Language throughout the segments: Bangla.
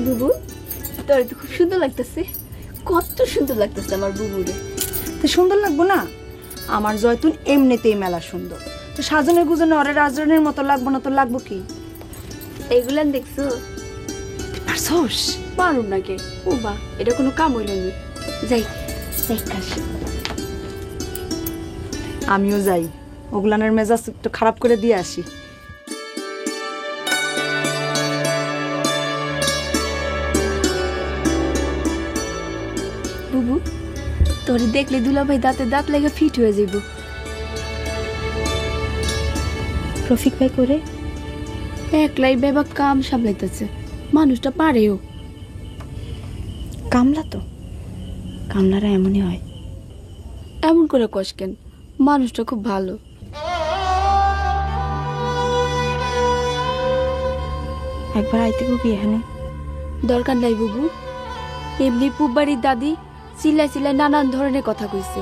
বুবু তোর তো খুব সুন্দর লাগতেছে, কত সুন্দর লাগতেছে আমার বুবুরে। তো সুন্দর লাগবো না? আমার জয়তুন এমনিতেই মেলা সুন্দর, তো সাজনে গুজনে অরে রাজরানীর মতো লাগবো না তো লাগবো কি? এইগুলান দেখছো? পারছস? পারুম না কে? ও বা এটা কোনো কাম হইল নি। যাই আসি। আমিও যাই, ওগুলানের মেজাজ একটু খারাপ করে দিয়ে আসি। বুবু তোরে দেখলে দুলাভাই দাঁতে দাঁত লেগে ফিট হয়ে যাইব। রফিক ভাই করে একলাই বেবা কাম সামলাইতেছে, মানুষটা পারেও। কামলা তো, কামলারা এমনই হয়। এমন করে কস কেন? মানুষটা খুব ভালো। একবার আইতে কবি এখানে। দরকার নাই বুবু, এমনি পুবাড়ির দাদি চিল্লাই চিল্লাই নানান ধরনের কথা কইছে।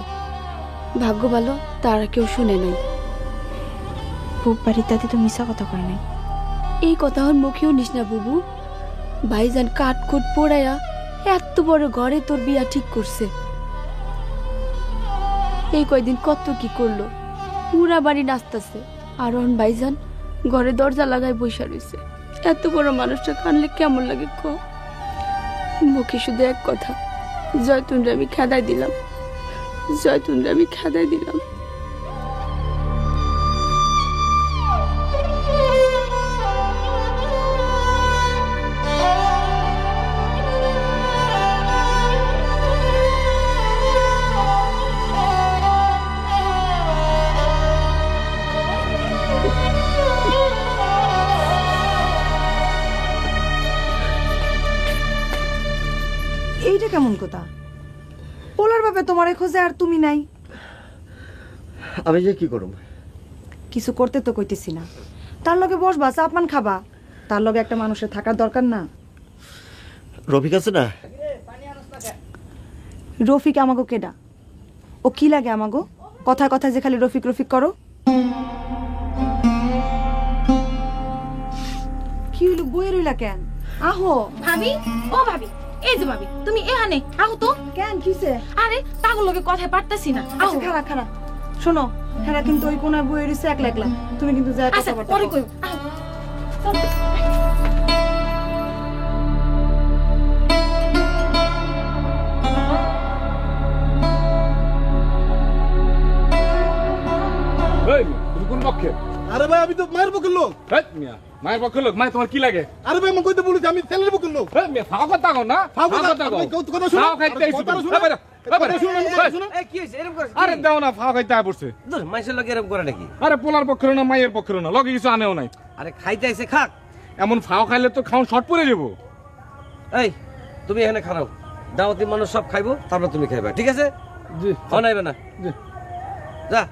ভাগ্য ভালো তারা কেউ শুনে নাই। পূব বাড়ির দাদি তো মিশা কথা কয় নাই। এই কথা হন মুখেও নিস না বুবু। ভাইজান কাঠকুট পোড়াইয়া এত বড় ঘরে তোর বিয়া ঠিক করছে। এই কয়দিন কত কি করলো, পুরা বাড়ি নাচতেছে, আর ওন ভাইজান ঘরে দরজা লাগায় বসে রয়েছে। এত বড় মানুষটা কানলে কেমন লাগে ক? মুখে শুধু এক কথা, জয়তুনরে আমি খেদাই দিলাম, জয়তুনরে আমি খেদাই দিলাম। এইটা কেমন কথা? পোলার বাপে তোমারে খোঁজে আর তুমি নাই। আমি যে কি করব? কিছু করতে তো কইতেছি না, তার লগে বসবা, চা পান খাবা, তার লগে একটা মানুষের থাকার দরকার না? রফিক আছে না? রফিক আমাগো কেডা? ও কি লাগে আমাগো? কথা কথা যে খালি রফিক রফিক করো। কি হইলো, বই রইলা কেন? আহো ভাবি, ও ভাবি, এই যে ভাবি তুমি এখানে আহো তো। কেন কিসে? আরে পাগল লোকে কথায় পারতাছি না। আচ্ছা খারা খারা, শোনো, হ্যাঁ কিন্তু ওই কোনায় বই রইছে একলা একলা, তুমি কিন্তু যা আচ্ছা কথা পরে বলো। কইও। আহো। এই তুমি কোন পক্ষে? আরে ভাই আমি তো মায়ের পক্ষের লোক। এই মিয়া মায়ের পক্ষের লোক, মায়ের তোমার কি লাগে? আরে ভাই আমি কইতে বলেছি আমি ছেলের পক্ষের লোক। এই মিয়া ফাও কথা কও না, ফাও কথা কও। আপনি কথা শুনুন। ফাও খাইতে আইছি কথা তুমি। শুনুন। এই শুনুন, শুনুন। এই কি হইছে এরকম করে? আরে দাও না, ফাও খাইতে আই পড়ছে। দূর মাইসের লোক এরকম করে নাকি? আরে পোলার পক্ষের না মায়ের পক্ষের না, লগে কিছু আনেও নাই। আরে খাইতে আইছে খাক। এমন ফাও খাইলে তো খাওন শর্ট পড়ে যাবো। এই তুমি এখানে খাও, দাওয়াতি মানুষ সব খাইবো, তারপর তুমি খাইবা, ঠিক আছে? জি অনাইবে না জি। যা।